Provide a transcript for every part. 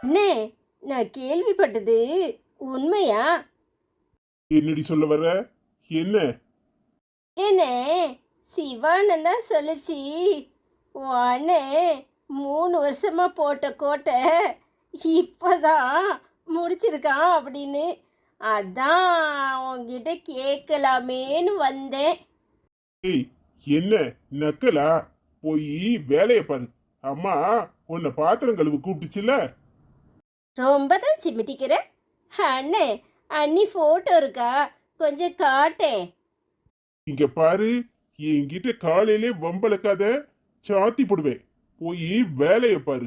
அண்ணே, நான் கேள்விப்பட்டது உண்மையா? என்னடி சொல்ல வர? என்ன? ஏண்ணே, சிவானந்தான் தான் சொல்லுச்சு, உன் அண்ணே 3 வருஷமா போட்ட கோட்டை இப்பதான் முடிச்சிருக்கான் அப்படின்னு. அதான் உன்கிட்ட கேட்கலாமேன்னு வந்தேன். ஏய், என்ன நக்கலா? போய் வேலைய பாரு. அம்மா உன்னை பாத்திரம் கழுவு கூப்பிட்டுச்சுல. ரொம்ப தான் சிமிட்டிக்கிற. அண்ணே, அண்ணி ஃபோட்டோ இருக்கா? கொஞ்சம் காட்டேன். இங்க பாரு, என்கிட்ட காலையிலே வம்பளக்காத, சாத்தி போடுவேன். போய் வேலைய பாரு.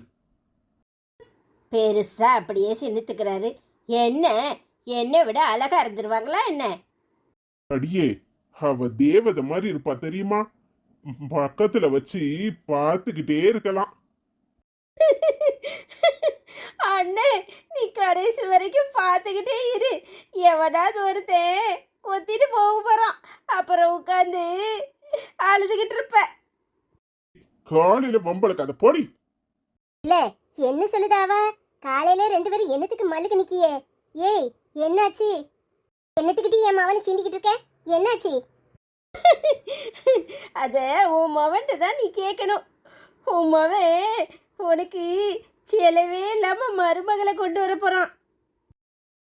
பெருசா அப்படியே சின்னுத்துக்கிறாரு. என்ன, என்னை விட அழகா இருந்துருவாங்களா என்ன? அடியே, அவ தேவதை மாதிரி இருப்பா தெரியுமா? பக்கத்துல வச்சு பார்த்துக்கிட்டே இருக்கலாம். அண்ணே, நீ கடைசி வரைக்கும் பார்த்துக்கிட்டே இரு. எவனாவது ஒருத்தன் கொத்திட்டு போக போறான், அப்புறம் உட்காந்து அழுதுகிட்டு இருப்ப. காலையில வம்பளக்காத போடி. இல்ல, என்ன சொல்லுதா அவ? காலையில 2 பேரும் என்னத்துக்கு மல்லுக்கு நிக்கியே? ஏய், என்னாச்சு? என்னத்துக்கிட்டு என் மவனை சீண்டிக்கிட்டு இருக்க? என்னாச்சு? அத உன் மவன்ட்டு தான் நீ கேட்கணும். உன் மவன் உனக்கு செலவே இல்லாம மருமகளை கொண்டு வர போறான்.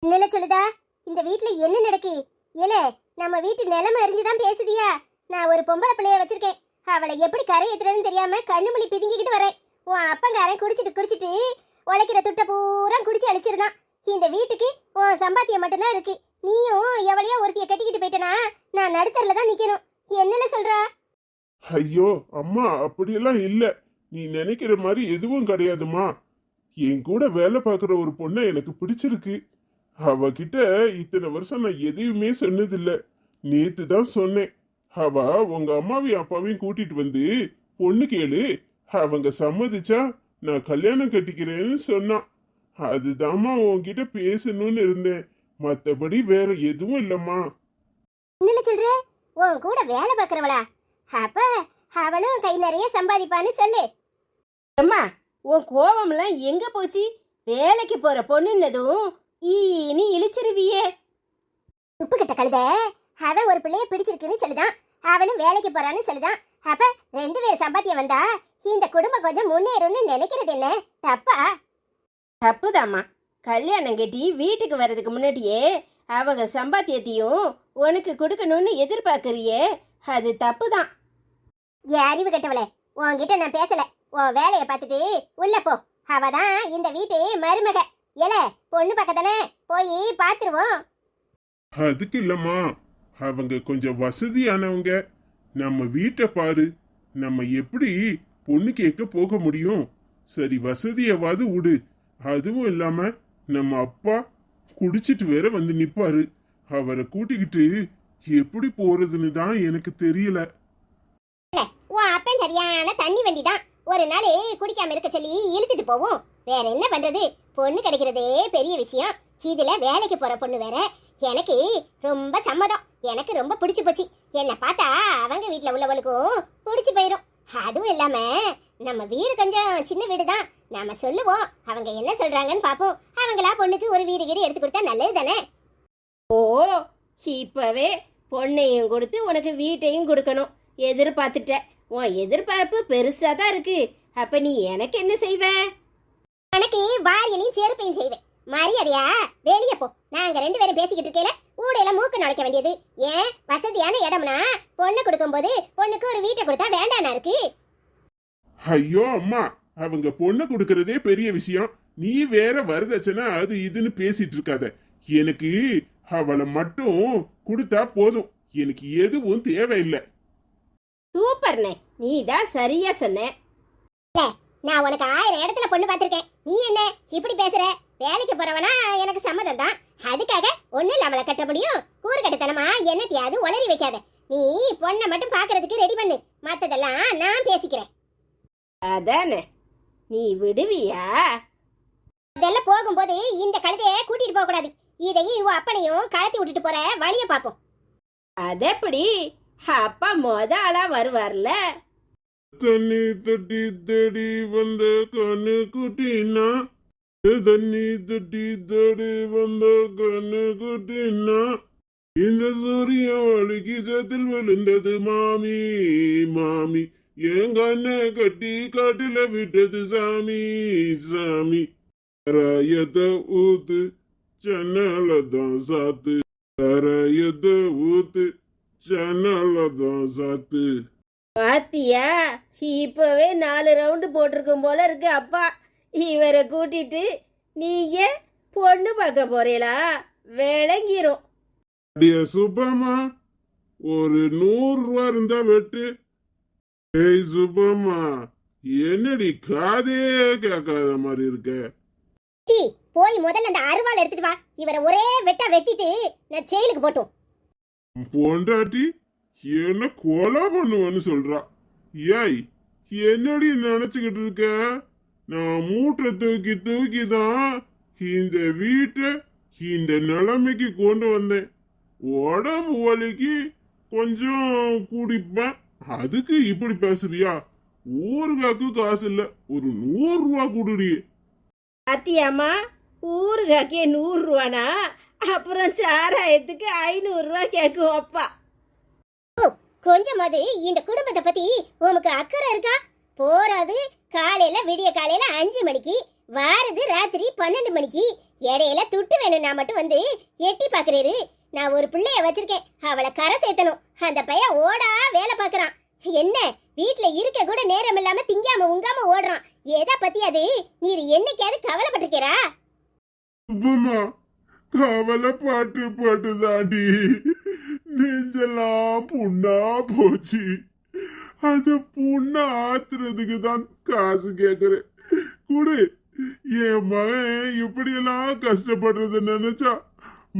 என்னல சொல்லுதா? இந்த வீட்ல என்ன நடக்கு? ஏல, நம்ம வீட்டு நிலைமை அறிஞ்சுதான் பேசுதியா? நான் ஒரு பொம்பளை பிள்ளைய வச்சிருக்கேன். அவளை எப்படி கரை ஏத்துறதுன்னு தெரியாம கண்ணுமொழி பிதுங்கிக்கிட்டு வரேன். உன் அப்பங்காரன் குடிச்சிட்டு உழைக்கிற துட்ட பூரா குடிச்சு அழிச்சிருந்தான். இந்த வீட்டுக்கு உன் சம்பாத்தியம் மட்டும்தான் இருக்கு. நீயும் எவளையோ ஒருத்திய கட்டிக்கிட்டு போயிட்டனா நான் நடுத்தரில் தான் நிக்கணும். என்னல சொல்றா? ஐயோ அம்மா, அப்படியெல்லாம் இல்ல. நீ நினைக்கிற மாதிரி எதுவும் கிடையாதுமா. என் கூட வேலை பார்க்குற ஒரு பொண்ணை எனக்கு பிடிச்சிருக்கு. அவகிட்ட இத்தனை வருஷம் நான் எதையுமே சொன்னதில்ல. நேத்து தான் சொன்னேன். அவ உங்க அம்மாவையும் அப்பாவையும் கூட்டிட்டு வந்து பொண்ணு கேளு, அவங்க சம்மதிச்சா நான் கல்யாணம் கட்டிக்கிறேன்னு சொன்னான். அதுதாம்மா உன்கிட்ட பேசணும்னு இருந்தேன். மத்தபடி வேற எதுவும் இல்லம்மா. என்னல சொல்ற? உன் கூட வேலை பார்க்கறவளா? அப்ப அவளும் கை நிறைய சம்பாதிப்பான்னு சொல்லு. அம்மா, உன் கோபம்லாம் எங்க போச்சு? வேலைக்கு போற பொண்ணுன்னதும் ஈனி இழிச்சிருவியே. உப்பு கட்ட கழுத. அவன் ஒரு பிள்ளைய பிடிச்சிருக்குன்னு சொல்லுதான், அவளும் வேலைக்கு போறான்னு சொல்லுதான். அப்ப 2 பேர் சம்பாத்தியம் வந்தா இந்த குடும்பம் கொஞ்சம் முன்னேறும்னு நினைக்கிறது என்ன தப்பா? தப்புதாம்மா. கல்யாணம் கட்டி வீட்டுக்கு வர்றதுக்கு முன்னாடியே அவங்க சம்பாத்தியத்தையும் உனக்கு கொடுக்கணும்னு எதிர்பார்க்கறியே, அது தப்பு தான். அறிவு கட்டவளே, உன்கிட்ட நான் பேசல. உன் வேலையை பார்த்துட்டு உள்ள போ. அவதான் இந்த வீட்டு மருமக. ஏல, பொண்ணு பக்கத்தானே, போய் பாத்துருவோம். அதுக்கு இல்லம்மா, அவங்க கொஞ்சம் வசதியானவங்க. நம்ம வீட்டை பாரு. நம்ம எப்படி பொண்ணு கேட்க போக முடியும்? சரி, வசதியாவது விடு. அதுவும் இல்லாம நம்ம அப்பா குடிச்சிட்டு வேற வந்து நிப்பாரு. அவரை கூட்டிக்கிட்டு எப்படி போறதுன்னு தான் எனக்கு தெரியல. உன் அப்பன் சரியான தண்ணி வண்டி தான். ஒரு நாள் குடிக்காம இருக்க சொல்லி இழுத்துட்டு போவோம். வேற என்ன பண்றது? பொண்ணு கிடைக்கிறதே பெரிய விஷயம். இதுல வேலைக்கு போற பொண்ணு வேற. எனக்கு ரொம்ப சம்மதம். எனக்கு ரொம்ப பிடிச்சு போச்சு. என்ன பார்த்தா அவங்க வீட்டுல உள்ளவளுக்கும் பிடிச்சு போயிரும். அதுவும் இல்லாம நம்ம வீடு கொஞ்சம் சின்ன வீடு தான். நாம சொல்லுவோம், அவங்க என்ன சொல்றாங்கன்னு பாப்போம். அவங்களா பொண்ணுக்கு ஒரு வீடு கீடு எடுத்து கொடுத்தா நல்லது தானே? ஓ, இப்பவே பொண்ணையும் கொடுத்து உனக்கு வீட்டையும் கொடுக்கணும் எதிர்பார்த்துட்ட. உன் எதிர்பார்ப்பு பெருசா தான் இருக்கு. அப்ப நீ எனக்கு என்ன செய்வ? உனக்கு வாரியலையும் செருப்பையும் செய்வேன். மரியாதையா வெளியே போ. நாங்க 2 பேரும் பேசிக்கிட்டு இருக்கேல, ஊடையில மூக்கு நுழைக்க வேண்டியது ஏன்? வசதியான இடம்னா பொண்ணு கொடுக்கும்போது பொண்ணுக்கு ஒரு வீட்டை கொடுத்தா வேண்டானா இருக்கு? ஐயோ அம்மா, அவங்க பொண்ணு கொடுக்கறதே பெரிய விஷயம். நீ வேற வரதட்சணை அது இதுன்னு பேசிட்டு இருக்காத. எனக்கு அவளை மட்டும் கொடுத்தா போதும். எனக்கு எதுவும் தேவையில்லை. சூப்பர்னே, நீ தான் சரியா சொன்ன. நான் உனக்கு 1000 இடத்துல பொண்ணு பார்த்திருக்கேன். நீ என்ன இப்படி பேசுற? வேலைக்கு போறவனா எனக்கு சம்மதம் தான். அதுக்காக ஒண்ணு இல்லாமல கட்ட முடியும்? கூறு கட்டத்தனமா என்னத்தையாவது உளறி வைக்காத. நீ பொண்ணை மட்டும் பாக்குறதுக்கு ரெடி பண்ணு. மத்ததெல்லாம் நான் பேசிக்கிறேன். அதானே, நீ விடுவியா? இதெல்லாம் போகும்போது இந்த கழுதைய கூட்டிட்டு போக கூடாது. இதையும் இவ அப்பனையும் கலத்தி விட்டுட்டு போற வழிய பாப்போம். அதெப்படி? அப்பா ஆளா வருவார்ல. கண்ணு தட்டி தேடி வந்த கண்ணு குட்டினா தண்ணி தட்டி தடி வந்த கண்ணு குட்டினா இந்த சூரிய ஒளிக்கு சத்தில் விழுந்தது மாமி மாமி என் கண்ணை கட்டி காட்டுல விட்டது சாமி சாமி கரையத்தை ஊத்து சென்னலதான் சாத்து கரையத்தை ஊத்து சென்னலதான் சாத்து. பாத்தியா, இப்பவே 4 ரவுண்டு போட்டிருக்கும் போல இருக்கு அப்பா. இவரை கூட்டிட்டு நீங்க பொண்ணு பார்க்க போறீங்களா? விளங்கிரும். அடிய சுப்பம்மா, ஒரு 100 ரூபா இருந்தா வெட்டு. ஏய் சுப்பம்மா, என்னடி காதே கேட்காத மாதிரி இருக்க? டீ போய் முதல்ல அந்த அருவாள் எடுத்துட்டு வா. இவரை ஒரே வெட்டா வெட்டிட்டு நான் ஜெயிலுக்கு போட்டும். பொண்டாட்டி என்ன கொலை பண்ணுவேன்னு சொல்றா. ஏய், என்னடி நினைச்சுக்கிட்டு இருக்க? நான் மூட்டை தூக்கி தூக்கி தான் இந்த வீட்டை இந்த நிலைமைக்கு கொண்டு வந்தேன். உடம்பு வலிக்கு கொஞ்சம் குடிப்பேன், அதுக்கு இப்படி பேசுறியா? ஊறுகாக்கு காசு இல்ல, ஒரு 100 ரூபா குடுடி. பாத்தியாம்மா, ஊறுகாக்கே 100 ரூபானா அப்புறம் சாராயத்துக்கு 500 ரூபா கேட்கும் அப்பா. கொஞ்சமாவது இந்த குடும்பத்தை பத்தி உனக்கு அக்கறை இருக்கா? போறாது காலையில விடிய காலையில 5 மணிக்கு, வாரது ராத்திரி 12 மணிக்கு. இடையில துட்டு வேணும்னா மட்டும் வந்து எட்டி பாக்குறாரு. நான் ஒரு பிள்ளைய வச்சிருக்கேன், அவளை கரை சேர்த்தணும். அந்த பையன் ஓடா வேலை பாக்குறான். என்ன வீட்டுல இருக்க கூட நேரம் இல்லாம திங்காம உங்காம ஓடுறான். எதை பத்தி அது நீர் என்னைக்காவது கவலைப்பட்டிருக்கிறா? சுப்பம்மா, கவலை பாட்டு பாட்டு தாண்டி நெஞ்செல்லாம் புண்ணா போச்சு. அந்த புண்ணை ஆத்துறதுக்கு தான் காசு கேக்குறேன். குடு. என் மகன் இப்படியெல்லாம் கஷ்டப்படுறத நினைச்சா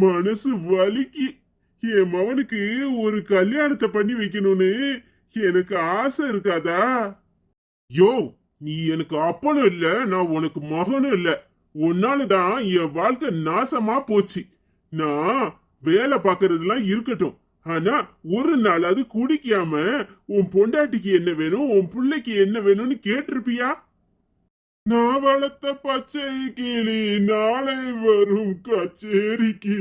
மனசு வலிக்கு. என் மகனுக்கு ஒரு கல்யாணத்தை பண்ணி வைக்கணும்னு எனக்கு ஆசை இருக்காதா? யோ, நீ எனக்கு அப்பனும் இல்ல, நான் உனக்கு மகனும் இல்ல. உன்னாலதான் என் வாழ்க்கை நாசமா போச்சு. நான் வேலை பார்க்கறதுலாம் இருக்கட்டும், ஆனா ஒரு நாள் அது குடிக்காம உன் பொண்டாட்டிக்கு என்ன வேணும், உன் பிள்ளைக்கு என்ன வேணும்னு கேட்டிருப்பியா? நான் வளர்த்த பச்சை கிளி நாளை வரும் கச்சேரிக்கு.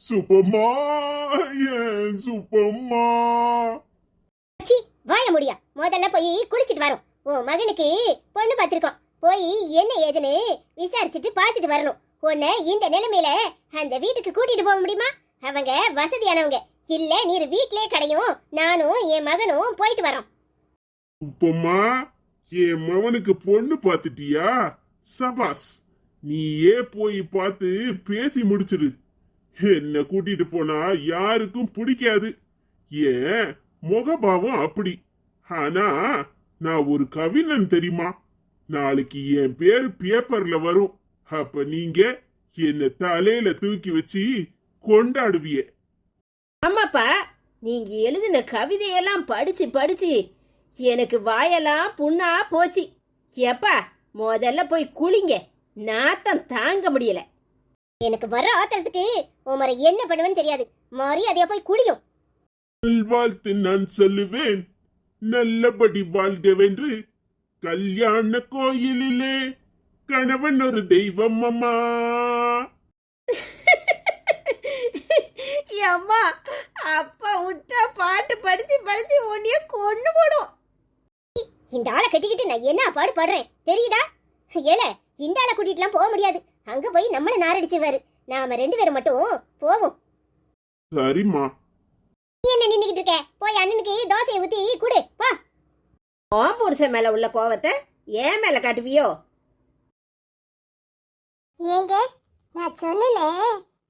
சுப்பம்மா, ஏன் சுப்பம்மா? வாய முடியா, முதல்ல போய் குளிச்சிட்டு வரோம். உன் மகனுக்கு பொண்ணு பார்த்திருக்கோம், போய் என்ன ஏதுன்னு விசாரிச்சுட்டு பார்த்துட்டு வரணும். உன்னை இந்த நிலைமையில அந்த வீட்டுக்கு கூட்டிட்டு போக முடியுமா? அவங்க வசதியானவங்க இல்ல. நீர் வீட்லயே கடையும், நானும் என் மகனும் போயிட்டு வரோம். சுப்பம்மா, என் மகனுக்கு பொண்ணு பார்த்துட்டியா? சபாஸ், நீயே போய் பார்த்து பேசி முடிச்சிரு. என்ன கூட்டிட்டு போனா யாருக்கும் பிடிக்காது. ஏன் முகபாவம் அப்படி. ஆனா நான் ஒரு கவிஞன் தெரியுமா? நாளைக்கு என் பேர் பேப்பர்ல வரும். அப்ப நீங்க என்ன தலையில தூக்கி வச்சு கொண்டாடுவிய. ஆமாப்பா, நீங்க எழுதின கவிதையெல்லாம் படிச்சு படிச்சு எனக்கு வாயெல்லாம் புண்ணா போச்சு. எப்பா, முதல்ல போய் குளிங்க, நாத்தம் தாங்க முடியல. எனக்கு வர ஆத்திரத்துக்கு உமரை என்ன பண்ணுவேன்னு தெரியாது. மரியாதையா போய் குளியும். வாழ்த்து நான் சொல்லுவேன், நல்லபடி வாழ்கவென்று. கல்யாண கோயிலிலே கணவன் ஒரு தெய்வம் அம்மா. அம்மா, அப்பா விட்டா பாட்டு படிச்சு படிச்சு உன்னைய கொண்டு போடும். இந்த ஆளை கட்டிக்கிட்டு நான் என்ன பாடு பாடுறேன் தெரியுதா? ஏல, இந்த ஆளை கூட்டிட்டுலாம் போக முடியாது. அங்க போய் நம்மள நாரடிச்சிருவாரு. நாம 2 பேரும் மட்டும் போவோம். சரிம்மா. என்ன நின்னுகிட்டு இருக்க? போய் அண்ணனுக்கு தோசையை ஊத்தி குடு வா. உன் புருஷன் மேல உள்ள கோவத்தை ஏன் மேல காட்டுவியோ? ஏங்க, நான் சொன்னேனே,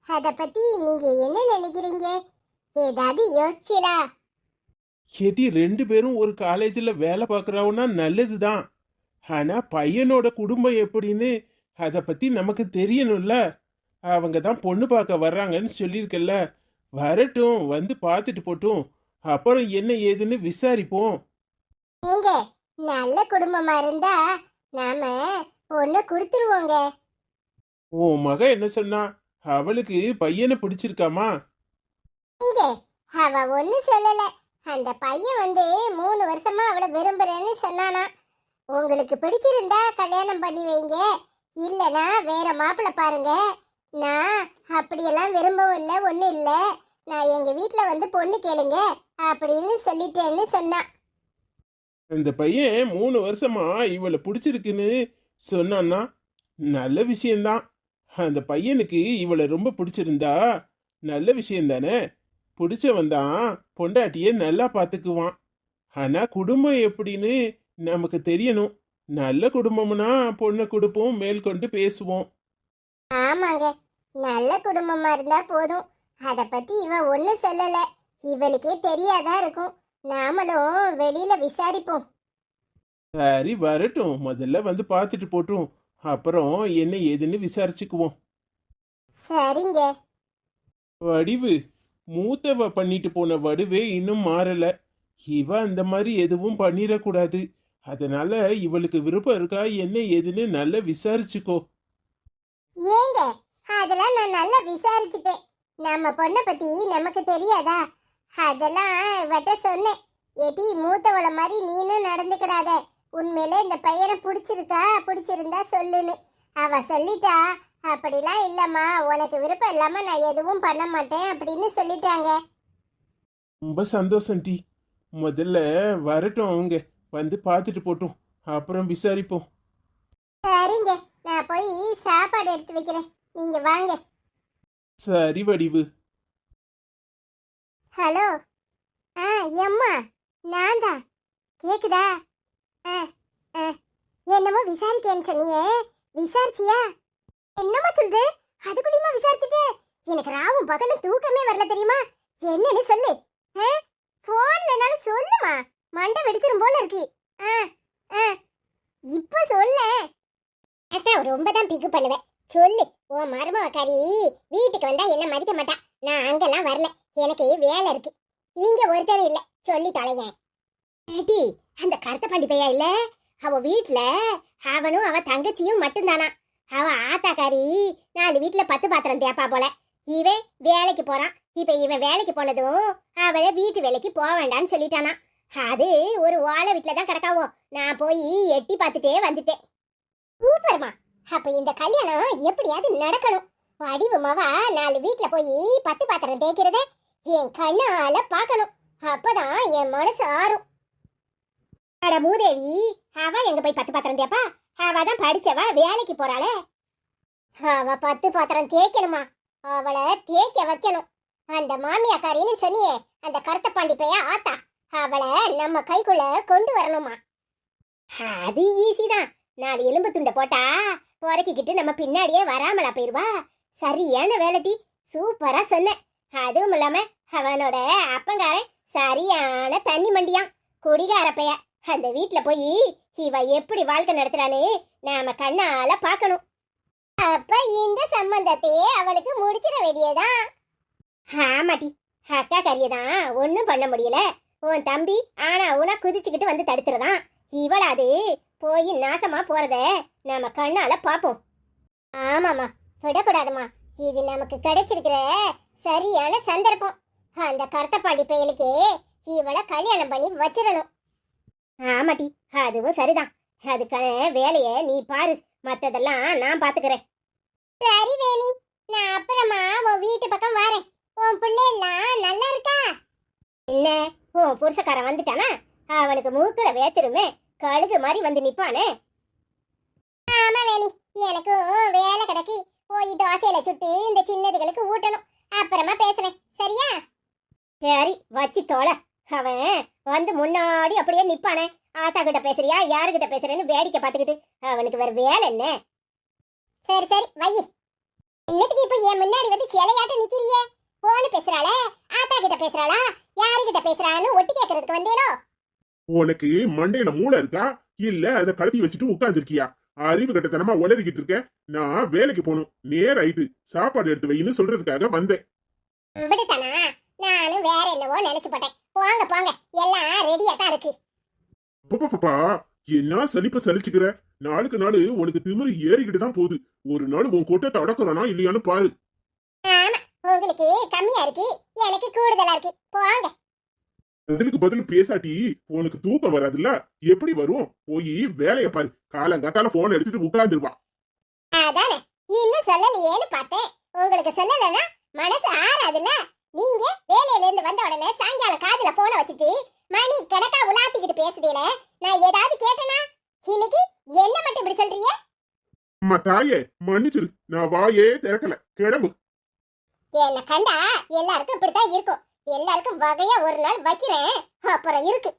அத பத்தி நீங்க என்ன நினைக்கிறீங்க? ஏதாவது யோசிச்சீரா? கேட்டி 2 பேரும் ஒரு காலேஜில் வேலை பார்க்குறவுன்னா நல்லதுதான். ஆனால் பையனோட குடும்பம் எப்படின்னு அதை பற்றி நமக்கு தெரியணும்ல. அவங்க தான் பொண்ணு பார்க்க வர்றாங்கன்னு சொல்லியிருக்கல. வரட்டும், வந்து பார்த்துட்டு போட்டும். அப்புறம் என்ன ஏதுன்னு விசாரிப்போம். ஏங்க, நல்ல குடும்பமா இருந்தா நாம பொண்ணு கொடுத்துருவோங்க. உன் மக என்ன சொன்னா? அவளுக்கு பையனை பிடிச்சிருக்காமா? இங்க அவ ஒண்ணு சொல்லல. அந்த பையன் 3 வருஷமா அவளை விரும்புறேன்னு சொன்னானா. உங்களுக்கு பிடிச்சிருந்தா கல்யாணம் பண்ணி வைங்க, இல்லனா வேற மாப்பிள்ளை பாருங்க. நான் அப்படியெல்லாம் விரும்பவும் இல்லை, ஒன்றும் இல்லை. நான் எங்க வீட்ல வந்து பொண்ணு கேளுங்க அப்படின்னு சொல்லிட்டேன்னு சொன்னான். அந்த பையன் 3 வருஷமா இவளை பிடிச்சிருக்குன்னு சொன்னான்னா நல்ல விஷயம்தான். அந்த பையனுக்கு இவளை ரொம்ப பிடிச்சிருந்தா நல்ல விஷயம் தானே. பிடிச்சவன் தான் பொண்டாட்டிய நல்லா பார்த்துக்குவான். ஆனா குடும்பம் எப்படின்னு நமக்கு தெரியணும். நல்ல குடும்பம்னா பொண்ணை கொடுப்போம், மேல் கொண்டு பேசுவோம். ஆமாங்க, நல்ல குடும்பமா இருந்தா போதும். அத பத்தி இவ ஒன்னும் சொல்லல. இவளுக்கே தெரியாதா இருக்கும். நாமளும் வெளியில விசாரிப்போம். சரி வரட்டும், முதல்ல வந்து பார்த்துட்டு போட்டும், அப்புறம் என்ன ஏதுன்னு விசாரிச்சுக்குவோம். சரிங்க. வடிவு, மூத்தவ பண்ணிட்டு போன வடிவே இன்னும் மாறல. இவ அந்த மாதிரி எதுவும் பண்ணிடக்கூடாது. அதனால இவளுக்கு விருப்பம் இருக்கா என்ன ஏதுன்னு நல்லா விசாரிச்சுக்கோ. ஏங்க, அதெல்லாம் நான் நல்லா விசாரிச்சுட்டேன். நம்ம பொண்ணை பத்தி நமக்கு தெரியாதா? அதெல்லாம் இவட்ட சொன்னேன். ஏடி, மூத்தவள மாதிரி நீனும் நடந்துக்கிடாத. உண்மையிலே இந்த பையனை பிடிச்சிருக்கா, பிடிச்சிருந்தா சொல்லுன்னு. அவ சொல்லிட்டா, அப்படிலாம் இல்லம்மா, உனக்கு விருப்பம் இல்லாம நான் எதுவும் பண்ண மாட்டேன் அப்படின்னு சொல்லிட்டாங்க. ரொம்ப சந்தோஷம் டி. முதல்ல வரட்டும், அவங்க வந்து பார்த்துட்டு போட்டும், அப்புறம் விசாரிப்போம். சரிங்க, நான் போய் சாப்பாடு எடுத்து வைக்கிறேன், நீங்க வாங்க. சரி வடிவு. ஹலோ. எம்மா, நான் தான். கேக்குதா? என்னமோ விசாரிக்கேன்னு சொன்னியே, விசாரிச்சியா? என்னம்மா சொல்லுது? அதுக்குள்ளேயுமா விசாரிச்சுட்டு? எனக்கு ராவும் பகலும் தூக்கமே வரல தெரியுமா? என்னன்னு சொல்லு. போன்லனாலும் சொல்லுமா, மண்டை வெடிச்சிரும் போல இருக்கு. இப்ப சொல்ல. அக்கா ரொம்ப தான் பிக்கு பண்ணுவேன். சொல்லு. உன் மருமகாரி வீட்டுக்கு வந்தா என்ன மதிக்க மாட்டா. நான் அங்கெல்லாம் வரல, எனக்கு வேலை இருக்கு. இங்க ஒருத்தர் இல்ல, சொல்லி தொலைங்க. ஏடி, அந்த கருத்த பாண்டி பையா இல்ல, அவ வீட்டுல அவனும் அவ தங்கச்சியும் மட்டும்தானா. அவ ஆத்தாக்காரி 4 வீட்டுல 10 பாத்திரம் தேப்பா போல. இவன் வேலைக்கு போறான். இப்ப இவன் வேலைக்கு போனதும் அவளை வீட்டு வேலைக்கு போக வேண்டாம்னு சொல்லிட்டானா. அது ஒரு ஓலை வீட்டுல தான் கிடக்காவோ. நான் போய் எட்டி பார்த்துட்டே வந்துட்டேன். சூப்பர்மா. அப்ப இந்த கல்யாணம் எப்படியாவது நடக்கணும். வடிவு மாவா 4 வீட்டுல போய் 10 பாத்திரம் தேய்க்கிறத என் கண்ணால பார்க்கணும். அப்பதான் என் மனசு ஆறும். அட மூதேவி, அவ எங்க போய் 10 பாத்திரம் தேப்பா? அவ தான் படிச்சவ, வேலைக்கு போறாளே. அவ 10 பாத்திரம் தேய்க்கணுமா? அவளை தேய்க்க வைக்கணும். அந்த மாமியாக்காரின்னு சொன்னியே, அந்த கருத்த பாண்டி பைய ஆத்தா, அவளை நம்ம கைக்குள்ள கொண்டு வரணுமா? அது ஈஸி தான். 4 எலும்பு துண்டை போட்டா பொறக்கிக்கிட்டு நம்ம பின்னாடியே வராமலா போயிருவா. சரியான வேலைட்டி. சூப்பரா சொன்ன. அதுவும் இல்லாம அவனோட அப்பங்காரன் சரியான தண்ணி மண்டியான், குடிகார பைய. அந்த வீட்டுல போய் இவ எப்படி வாழ்க்கை நடத்துறானே நாம கண்ணால பாக்கணும். அப்ப இந்த சம்பந்தத்தையே அவளுக்கு முடிச்சிட வேண்டியதான். ஆமாட்டி, அக்கா கரியதான் ஒன்னும் பண்ண முடியல. உன் தம்பி ஆனா உனா குதிச்சுக்கிட்டு வந்து தடுத்துறதான். இவளாது போய் நாசமா போறத நாம கண்ணால பாப்போம். ஆமாமா, விடக்கூடாதுமா. இது நமக்கு கிடைச்சிருக்கிற சரியான சந்தர்ப்பம். அந்த கருத்தப்பாடி பயலுக்கே இவளை கல்யாணம் பண்ணி வச்சிடணும். ஆமாட்டி, அதுவும் சரிதான். அதுக்கான வேலைய நீ பாரு, மத்ததெல்லாம் நான் பாத்துக்கிறேன். சரி வேணி, நான் அப்புறமா உன் வீட்டு பக்கம் வரேன். உன் பிள்ளை எல்லாம் நல்லா இருக்கா? என்ன, உன் புருஷக்காரன் வந்துட்டானா? அவனுக்கு மூக்குல வேத்துருமே, கழுகு மாதிரி வந்து நிப்பானே. ஆமா வேணி, எனக்கும் வேலை கிடக்கு. போய் தோசையில சுட்டு இந்த சின்னதுகளுக்கு ஊட்டணும். அப்புறமா பேசுறேன், சரியா? சரி, வச்சு தோல. அவன் வந்து முன்னாடி அப்படியே நிப்பானே. ஆத்தா கிட்ட பேசுறியா, யாருகிட்ட பேசுறேன்னு வேடிக்கை பார்த்துக்கிட்டு அவனுக்கு வேற வேலை என்ன? சரி சரி வை. என்னத்துக்கு இப்ப என் முன்னாடி வந்து சிலையாட்ட நிக்கிறியே? போன்னு பேசுறாளே, ஆத்தா கிட்ட பேசுறாளா, யாருகிட்ட பேசுறான்னு ஒட்டி கேட்கறதுக்கு வந்தேனோ? உனக்கு மண்டையில மூளை இருக்கா இல்ல அதை கழட்டி வச்சுட்டு உட்கார்ந்துருக்கியா? அறிவு கட்டத்தனமா உளறிக்கிட்டு இருக்க. நான் வேலைக்கு போகணும், நேரம் ஆயிட்டு, சாப்பாடு எடுத்து வைன்னு சொல்றதுக்காக வந்தேன். இப்படித்தானா? நானும் வேற என்னவோ நினைச்சு போட்டேன். போங்க போங்க, எல்லாம் ரெடியா தான் இருக்கு. பாப்பா, என்ன சலிப்ப சலிச்சுக்கிற? நாளுக்கு நாள் உனக்கு திமிரு ஏறிக்கிட்டு தான் போகுது. ஒரு நாள் உன் கூட்டத்தை அடக்குறானா இல்லையான்னு பாரு. ஆமா, உங்களுக்கு கம்மியா இருக்கு, எனக்கு கூடுதலா இருக்கு. போங்க. பதிலுக்கு பதில் பேசாட்டி உனக்கு தூக்கம் வராதுல்ல? எப்படி வரும்? போய் வேலைய பாரு. காலங்காத்தால போன் எடுத்துட்டு உட்கார்ந்துருவா. சொல்லலையேன்னு பார்த்தேன். உங்களுக்கு சொல்லலைன்னா மனசு ஆறாதுல்ல. நீங்க வேலையில இருந்து வந்த உடனே சாயங்காலம் காதுல போனை வச்சுட்டு மணி கணக்கா உலாத்திக்கிட்டு பேசுதீல, நான் ஏதாவது கேட்டனா? இன்னைக்கு என்ன மட்டும் இப்படி சொல்றீங்க? அம்மா தாயே மன்னிச்சிரு, நான் வாயே திறக்கல, கிளம்பு. என்ன கண்டா எல்லாருக்கும் இப்படித்தான் இருக்கும். எல்லாருக்கும் வகையா ஒரு நாள் வைக்கிறேன், அப்புறம் இருக்கு.